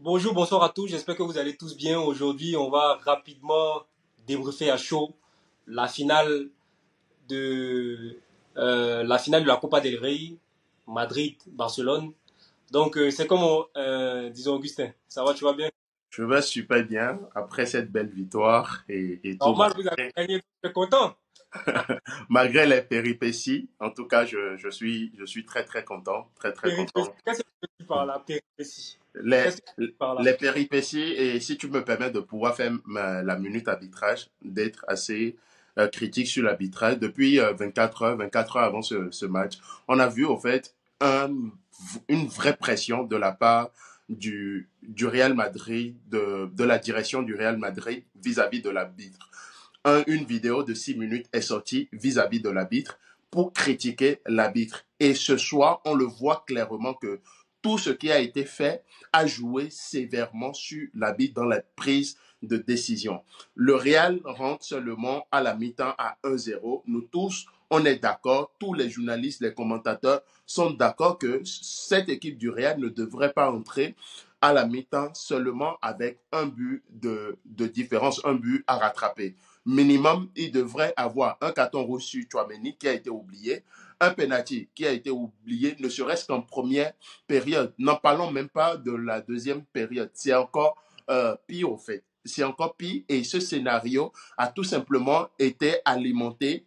Bonjour, bonsoir à tous. J'espère que vous allez tous bien. Aujourd'hui, on va rapidement débriefer à chaud la finale de la Copa del Rey, Madrid-Barcelone. Donc, c'est comme, disons Augustin. Ça va, tu vas bien? Je vais super bien après cette belle victoire et tout, Normal, vous avez gagné. Tu es content? malgré les péripéties. En tout cas, je suis très très content, très très Péripétie. content. Qu'est-ce que tu veux dire par la péripétie? Les, Qu'est-ce que tu veux dire par là? les péripéties, et si tu me permets de pouvoir faire la minute arbitrage, d'être assez critique sur l'arbitrage, depuis 24 heures avant ce match, on a vu au fait un, une vraie pression de la part du Real Madrid, de la direction du Real Madrid vis-à-vis de l'arbitre. Une vidéo de 6 minutes est sortie vis-à-vis de l'arbitre pour critiquer l'arbitre. Et ce soir, on le voit clairement que tout ce qui a été fait a joué sévèrement sur l'arbitre dans la prise de décision. Le Real rentre seulement à la mi-temps à 1-0. Nous tous, on est d'accord, tous les journalistes, les commentateurs sont d'accord que cette équipe du Real ne devrait pas entrer à la mi-temps seulement avec un but de différence, un but à rattraper. Minimum, il devrait avoir un carton rouge sur Chouameni qui a été oublié, un penalty qui a été oublié, ne serait-ce qu'en première période. N'en parlons même pas de la deuxième période. C'est encore pire au fait. C'est encore pire et ce scénario a tout simplement été alimenté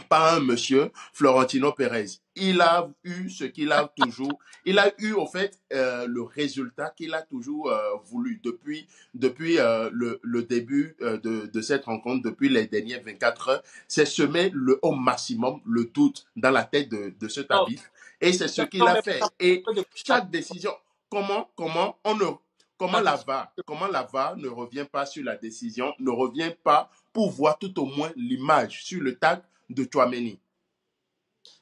par un monsieur, Florentino Pérez. Il a eu ce qu'il a toujours, il a eu au fait le résultat qu'il a toujours voulu depuis le début de cette rencontre, depuis les dernières 24 heures. C'est semer au maximum le doute dans la tête de cet Non, arbitre et c'est ce qu'il non, a mais fait. Et de chaque décision, comment attention. la VAR ne revient pas sur la décision, ne revient pas pour voir tout au moins l'image sur le tag de Chouameni.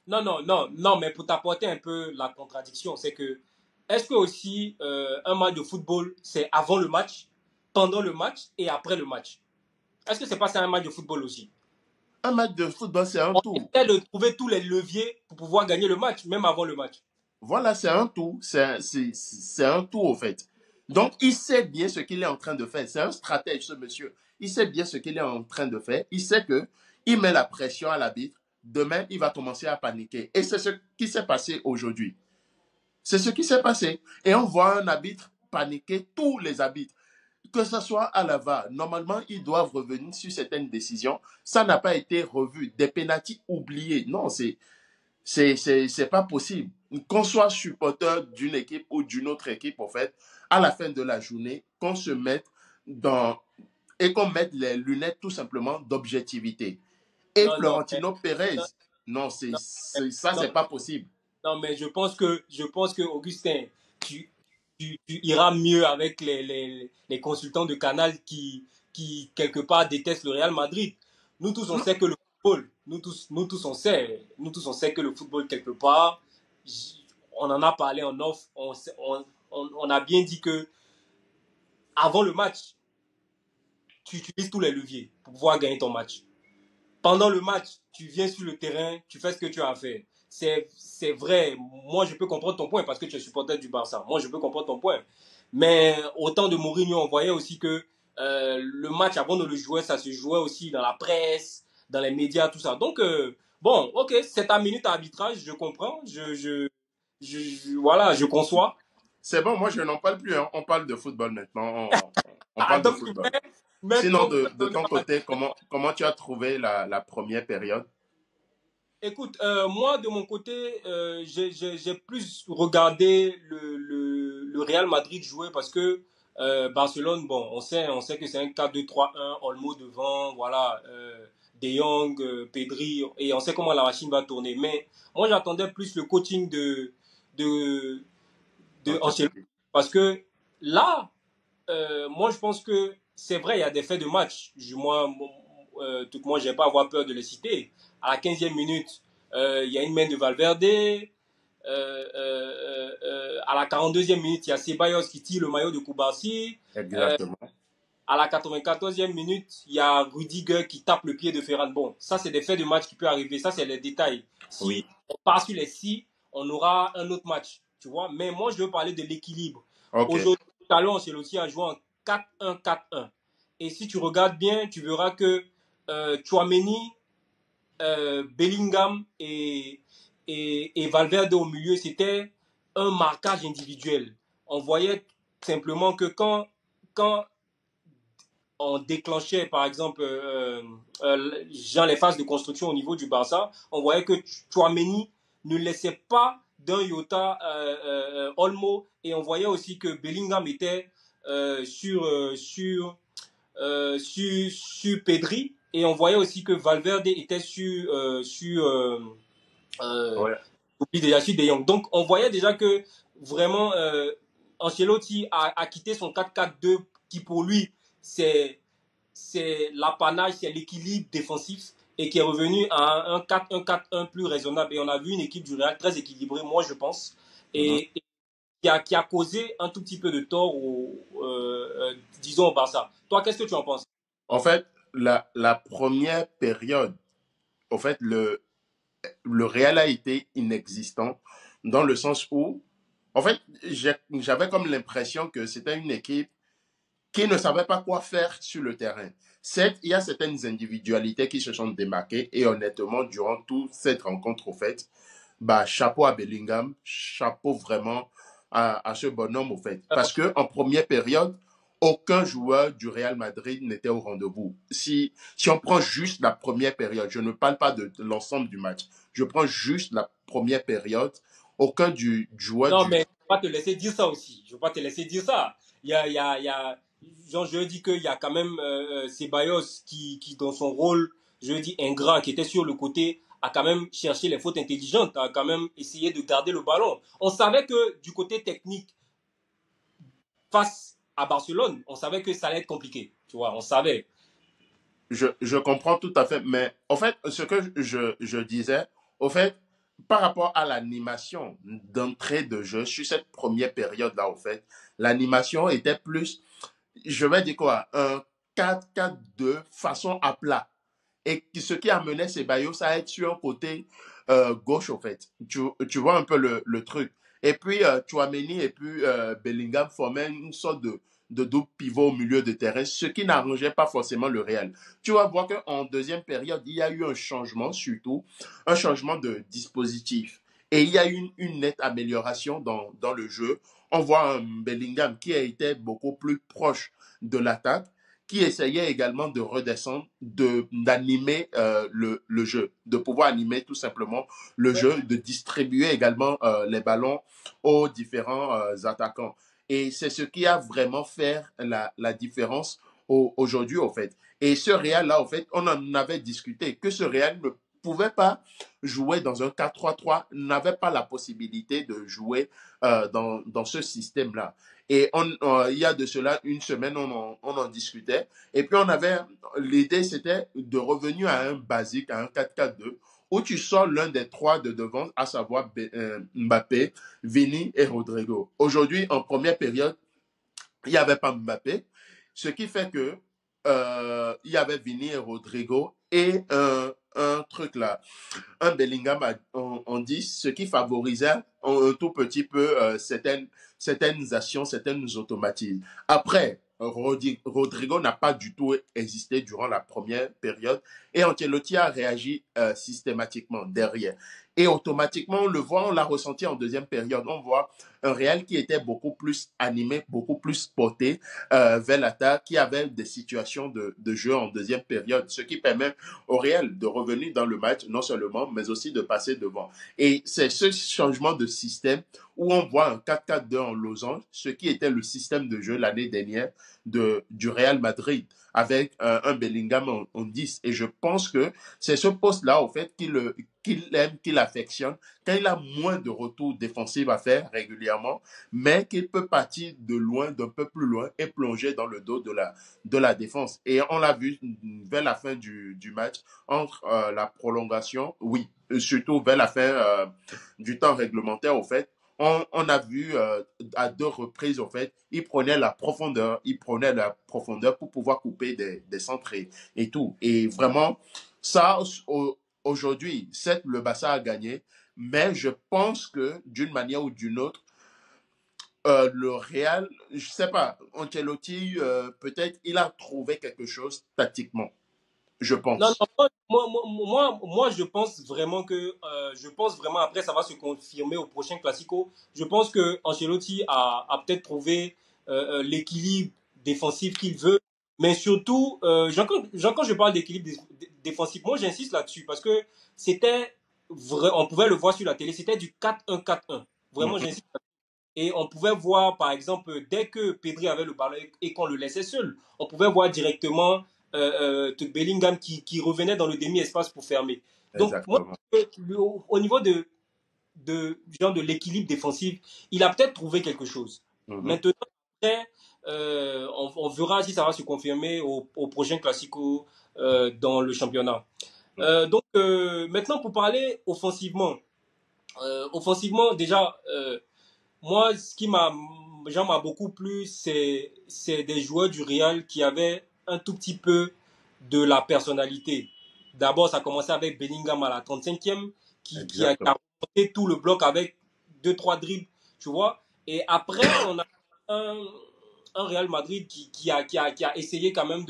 Non, non, non, non, mais pour t'apporter un peu la contradiction, c'est que est-ce que aussi un match de football, c'est avant le match, pendant le match et après le match? Est-ce que c'est pas ça un match de football aussi? Un match de football, c'est un On tout. essaie de trouver tous les leviers pour pouvoir gagner le match, même avant le match. Voilà, c'est un tout. C'est un tout, au fait. Donc, il sait bien ce qu'il est en train de faire. C'est un stratège, ce monsieur. Il sait bien ce qu'il est en train de faire. Il sait que il met la pression à l'arbitre. Demain, il va commencer à paniquer. Et c'est ce qui s'est passé aujourd'hui. C'est ce qui s'est passé. Et on voit un arbitre paniquer, tous les arbitres. Que ce soit à la VAR, normalement, ils doivent revenir sur certaines décisions. Ça n'a pas été revu. Des pénaltys oubliés. Non, c'est pas possible. Qu'on soit supporter d'une équipe ou d'une autre équipe, en fait, à la fin de la journée, qu'on se mette dans et qu'on mette les lunettes tout simplement d'objectivité. Et Non, non, mais, Florentino Pérez, non, non, non, ça, non, c'est pas possible. non, mais je pense que Augustin, tu iras mieux avec les consultants de Canal qui, quelque part, détestent le Real Madrid. Nous tous, on Non, sait que le football, nous tous, on sait que le football, quelque part, on en a parlé en off, on a bien dit que avant le match, tu utilises tous les leviers pour pouvoir gagner ton match. Pendant le match, tu viens sur le terrain, tu fais ce que tu as à faire. C'est vrai, moi je peux comprendre ton point parce que tu es supporter du Barça. Moi je peux comprendre ton point. Mais au temps de Mourinho, on voyait aussi que le match avant de le jouer, ça se jouait aussi dans la presse, dans les médias, tout ça. Donc, bon, ok, c'est ta minute à arbitrage, je comprends, voilà, je conçois. c'est bon, moi je n'en parle plus, hein. On parle de football maintenant. On Ah, parle de donc tu football. mets Sinon, trop de d'attention ton à la côté, comment tu as trouvé la première période? Écoute, moi de mon côté, j'ai plus regardé le Real Madrid jouer parce que Barcelone, bon, on sait que c'est un 4-2-3-1, Olmo devant, voilà, De Jong, Pedri, et on sait comment la machine va tourner. Mais moi, j'attendais plus le coaching de, de Ancelotti Ancelotti. parce que là, moi, je pense que c'est vrai, il y a des faits de match. Moi, je vais pas avoir peur de les citer. À la 15e minute, il y a une main de Valverde. À la 42e minute, il y a Ceballos qui tire le maillot de Koubarsi. Exactement. À la 94e minute, il y a Rudiger qui tape le pied de Ferran. Bon, ça, c'est des faits de match qui peuvent arriver. Ça, c'est les détails. Oui. Si on part sur les 6, on aura un autre match. Tu vois. Mais moi, je veux parler de l'équilibre. Ok. Aujourd'hui, Carlo Ancelotti a joué en 4-1-4-1. Et si tu regardes bien, tu verras que Tchouaméni, Bellingham et Valverde au milieu, c'était un marquage individuel. On voyait simplement que quand on déclenchait, par exemple, genre les phases de construction au niveau du Barça, on voyait que Tchouaméni ne laissait pas d'un iota Olmo, et on voyait aussi que Bellingham était sur Pedri, et on voyait aussi que Valverde était euh, Ouais. déjà sur De Jong. Donc on voyait déjà que vraiment Ancelotti a quitté son 4-4-2 qui pour lui c'est l'apanage, c'est l'équilibre défensif, et qui est revenu à un 4-1-4-1 plus raisonnable. Et on a vu une équipe du Real très équilibrée, moi je pense, Mhm. et qui a causé un tout petit peu de tort disons au Barça. Toi, qu'est-ce que tu en penses? En fait, la première période, en fait, le Real a été inexistant dans le sens où, en fait, j'avais comme l'impression que c'était une équipe qui ne savait pas quoi faire sur le terrain. Certes, il y a certaines individualités qui se sont démarquées et honnêtement, durant toute cette rencontre, au fait, bah, chapeau à Bellingham, chapeau vraiment à ce bonhomme, au fait. Parce que en première période, aucun joueur du Real Madrid n'était au rendez-vous. Si on prend juste la première période, je ne parle pas de l'ensemble du match, je prends juste la première période, aucun joueur Non, du... mais je ne vais pas te laisser dire ça aussi. Je ne vais pas te laisser dire ça. Genre, je dis qu'il y a quand même Ceballos qui, dans son rôle, je dis ingrat, qui était sur le côté, a quand même cherché les fautes intelligentes, a quand même essayé de garder le ballon. On savait que du côté technique, face à Barcelone, on savait que ça allait être compliqué. Tu vois, on savait. Je comprends tout à fait, mais en fait, ce que je disais, au fait, par rapport à l'animation d'entrée de jeu sur cette première période-là, au fait, l'animation était plus, je vais dire quoi, un 4-4-2 façon à plat. Et ce qui amenait Ceballos à être sur un côté gauche, au fait. Tu vois un peu le truc. Et puis, Chouameni et puis Bellingham formaient une sorte de double pivot au milieu de terrain, ce qui n'arrangeait pas forcément le Real. Tu vas voir qu'en deuxième période, il y a eu un changement, surtout un changement de dispositif. Et il y a eu une nette amélioration dans le jeu. On voit un Bellingham qui a été beaucoup plus proche de l'attaque, qui essayait également de redescendre, d'animer le jeu, de pouvoir animer tout simplement le jeu, de distribuer également les ballons aux différents attaquants. Et c'est ce qui a vraiment fait la différence aujourd'hui, au fait. Et ce Real-là, au fait, on en avait discuté, que ce Real ne pouvait pas jouer dans un 4-3-3, n'avait pas la possibilité de jouer dans ce système-là. Et il y a de cela une semaine, on en discutait. Et puis, l'idée, c'était de revenir à un basique, à un 4-4-2, où tu sors l'un des trois de devant, à savoir Mbappé, Vini et Rodrigo. Aujourd'hui, en première période, il n'y avait pas Mbappé, ce qui fait que il y avait Vini et Rodrigo et un truc là, un Bellingham en 10, ce qui favorisait un tout petit peu certaines actions, certaines automatismes. Après, Rodrigo n'a pas du tout existé durant la première période et Ancelotti a réagi systématiquement derrière. Et automatiquement, on le voit, on l'a ressenti en deuxième période. On voit un Real qui était beaucoup plus animé, beaucoup plus porté vers l'attaque, qui avait des situations de jeu en deuxième période, ce qui permet au Real de revenir dans le match, non seulement, mais aussi de passer devant. Et c'est ce changement de système où on voit un 4-4-2 en losange, ce qui était le système de jeu l'année dernière du Real Madrid, avec un Bellingham en 10. Et je pense que c'est ce poste-là, au fait, qu'il aime, qu'il affectionne, quand il a moins de retours défensifs à faire régulièrement, mais qu'il peut partir de loin, d'un peu plus loin, et plonger dans le dos de la défense. Et on l'a vu vers la fin du match, entre la prolongation, oui, surtout vers la fin du temps réglementaire, au fait, on a vu à deux reprises, au fait, il prenait la profondeur pour pouvoir couper des centres et tout. Et vraiment, ça, aujourd'hui, certes, le Barça a gagné, mais je pense que d'une manière ou d'une autre, le Real, je sais pas, Ancelotti, peut-être, il a trouvé quelque chose tactiquement, je Non, pense. non, je pense vraiment je pense vraiment, après, ça va se confirmer au prochain Classico. Je pense que Ancelotti a peut-être trouvé l'équilibre défensif qu'il veut. Mais surtout, quand je parle d'équilibre défensif, moi, j'insiste là-dessus parce que c'était vrai, on pouvait le voir sur la télé, c'était du 4-1-4-1. Vraiment, Mhm. j'insiste. Et on pouvait voir, par exemple, dès que Pedri avait le ballon et qu'on le laissait seul, on pouvait voir directement Bellingham qui revenait dans le demi-espace pour fermer. Donc, moi, Exactement. au niveau genre de l'équilibre défensif, il a peut-être trouvé quelque chose. Mhm. Maintenant, après, on verra si ça va se confirmer au prochain Classico dans le championnat. Maintenant, pour parler offensivement, déjà, moi, ce qui m'a beaucoup plu, c'est des joueurs du Real qui avaient un tout petit peu de la personnalité. D'abord, ça commençait avec Bellingham à la 35e, qui a Exactement. monté tout le bloc avec deux, trois dribbles, tu vois. Et après, on a un, un Real Madrid qui a essayé quand même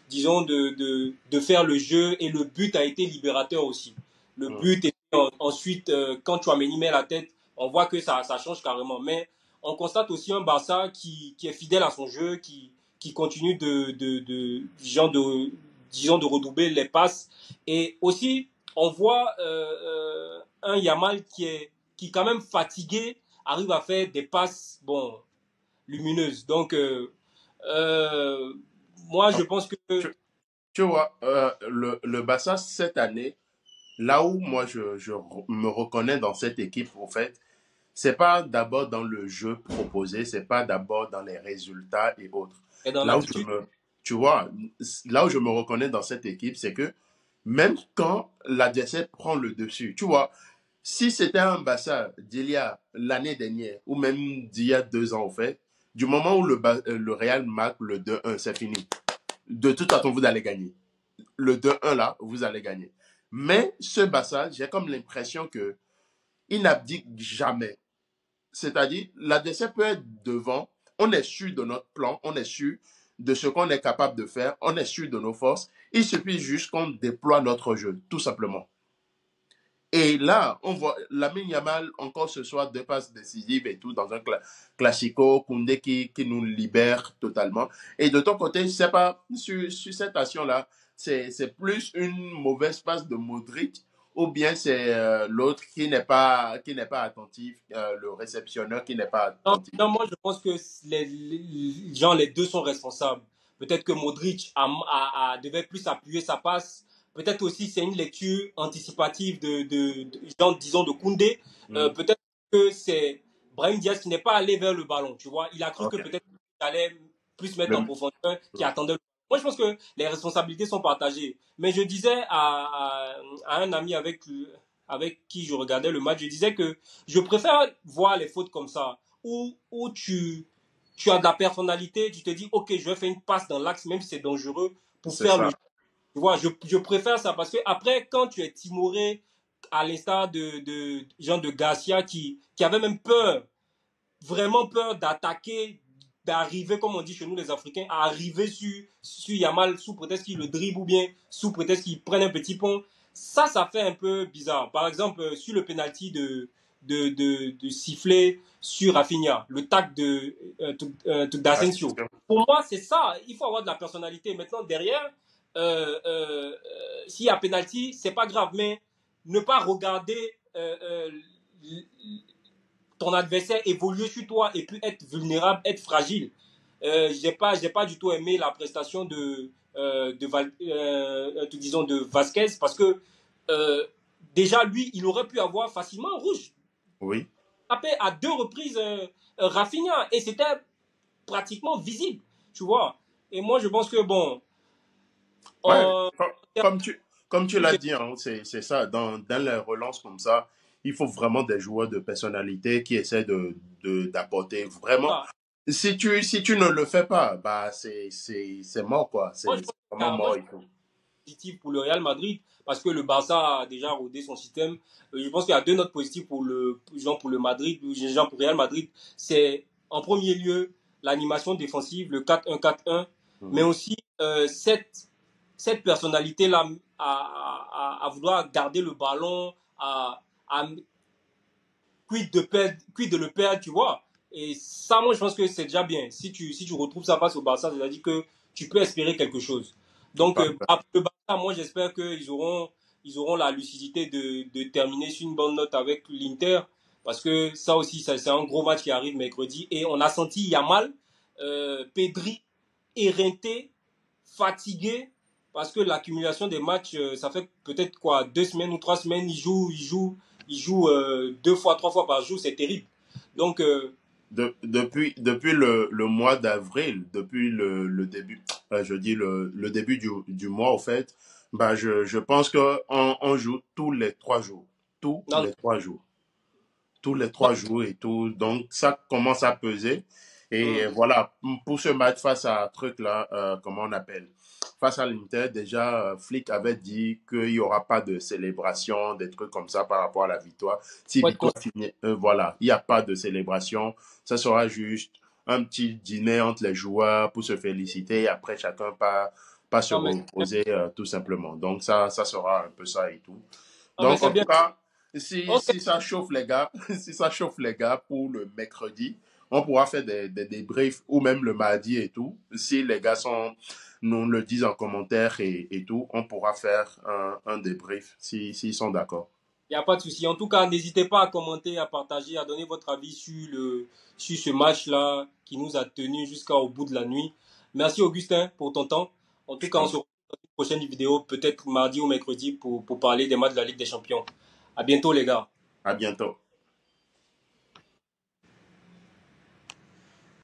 disons, de faire le jeu, et le but a été libérateur aussi. Le Mhm. but, et ensuite, quand Chouameni met la tête, on voit que ça change carrément. Mais on constate aussi un Barça qui est fidèle à son jeu, qui continue disons, de redoubler les passes. Et aussi, on voit un Yamal qui quand même fatigué, arrive à faire des passes, bon, lumineuses. Donc, moi, je pense que... Tu, tu vois, le Barça, cette année, là où moi me reconnais dans cette équipe, en fait, c'est pas d'abord dans le jeu proposé, c'est pas d'abord dans les résultats et autres. Et dans Là où je l'attitude, me, tu vois, là où je me reconnais dans cette équipe, c'est que même quand l'adversaire prend le dessus, tu vois, si c'était un Barça d'il y a l'année dernière ou même d'il y a 2 ans, en fait, du moment où le Real marque le 2-1, c'est fini. De toute façon, vous allez gagner. Le 2-1 là, vous allez gagner. Mais ce Barça, j'ai comme l'impression que il n'abdique jamais. C'est-à-dire, l'adversaire peut être devant, on est sûr de notre plan, on est sûr de ce qu'on est capable de faire, on est sûr de nos forces. Il suffit juste qu'on déploie notre jeu, tout simplement. Et là, on voit Lamine Yamal encore ce soir, 2 passes décisives et tout dans un classico, Koundé qui nous libère totalement. Et de ton côté, je sais pas, sur cette action-là, c'est plus une mauvaise passe de Modric ou bien c'est l'autre qui n'est pas attentif, le réceptionneur qui n'est pas non, attentif. non, moi, je pense que genre, les deux sont responsables. Peut-être que Modric devait plus appuyer sa passe. Peut-être aussi c'est une lecture anticipative genre, disons, de Koundé. Hmm. Peut-être que c'est Brahim Diaz qui n'est pas allé vers le ballon, tu vois. Il a cru que Ok. peut-être qu'il allait plus mettre en Le- profondeur, qui attendait. Moi, je pense que les responsabilités sont partagées. Mais je disais à un ami avec qui je regardais le match, je disais que je préfère voir les fautes comme ça où tu as de la personnalité, tu te dis, ok, je vais faire une passe dans l'axe, même si c'est dangereux, pour C'est faire le ça. jeu. Tu vois, je préfère ça parce que après, quand tu es timoré, à l'instar de Jean de Garcia qui avait même peur, vraiment peur d'attaquer, d'arriver, comme on dit chez nous les Africains, à arriver sur Yamal sous prétexte qu'il le dribble ou bien sous prétexte qu'il prenne un petit pont. Ça fait un peu bizarre. Par exemple, sur le penalty de siffler sur Rafinha, le tac d'Asensio. Attention. Pour moi, c'est ça. Il faut avoir de la personnalité. Maintenant, derrière, s'il y a penalty, c'est pas grave, mais ne pas regarder ton adversaire évoluer sur toi et puis être vulnérable, être fragile. J'ai pas du tout aimé la prestation disons de Vasquez parce que euh, déjà lui, il aurait pu avoir facilement un rouge. Oui. Tapé à 2 reprises Rafinha et c'était pratiquement visible, tu vois. Et moi, je pense que bon, Ouais, en comme tu l'as dit, hein, c'est ça. Dans les relances comme ça, il faut vraiment des joueurs de personnalité qui essaient d'apporter vraiment. Si tu ne le fais pas, bah c'est mort, quoi. moi, C'est vraiment mort et tout. positives pour le Real Madrid parce que le Barça a déjà rodé son système. Je pense qu'il y a deux notes positives pour pour le Madrid, genre pour Real Madrid. C'est en premier lieu l'animation défensive, le 4-1-4-1, mais aussi cette personnalité-là à vouloir garder le ballon, à quid de le perdre, tu vois. Et ça, moi, je pense que c'est déjà bien. Si tu retrouves ça face au Barça, c'est-à-dire que tu peux espérer quelque chose. Donc, après le Barça, moi, j'espère qu'ils auront la lucidité de terminer sur une bonne note avec l'Inter. Parce que ça aussi, c'est un gros match qui arrive mercredi. Et on a senti Yamal, Pedri, éreinté, fatigué. Parce que l'accumulation des matchs, ça fait peut-être quoi, 2 semaines ou 3 semaines, il joue 2 fois, 3 fois par jour, c'est terrible. Donc, depuis le mois d'avril, depuis le début, je dis le début du mois, au fait, bah, je pense qu'on joue tous les 3 jours. Tous non, les 3 jours. Tous les non, 3 jours et tout. Donc, ça commence à peser. Et hum, voilà, pour ce match face à un truc là, comment on appelle? Face à l'Inter, déjà, Flick avait dit qu'il n'y aura pas de célébration, des trucs comme ça par rapport à la victoire. Si faut être victoire conscient. finit, voilà, il n'y a pas de célébration. Ça sera juste un petit dîner entre les joueurs pour se féliciter et après chacun pas se Non, mais reposer tout simplement. Donc ça sera un peu ça et tout. Donc c'est en tout bien. cas, si, Ok, si ça chauffe les gars, si ça chauffe les gars pour le mercredi, on pourra faire des débriefs ou même le mardi et tout. Si les gars nous le disent en commentaire et tout, on pourra faire un débrief s'ils sont d'accord. il n'y a pas de souci. En tout cas, n'hésitez pas à commenter, à partager, à donner votre avis sur ce match-là qui nous a tenus jusqu'au bout de la nuit. Merci Augustin pour ton temps. En tout Je cas, on t'en se prie. retrouve dans une prochaine vidéo, peut-être mardi ou mercredi, pour parler des matchs de la Ligue des Champions. À bientôt les gars. À bientôt.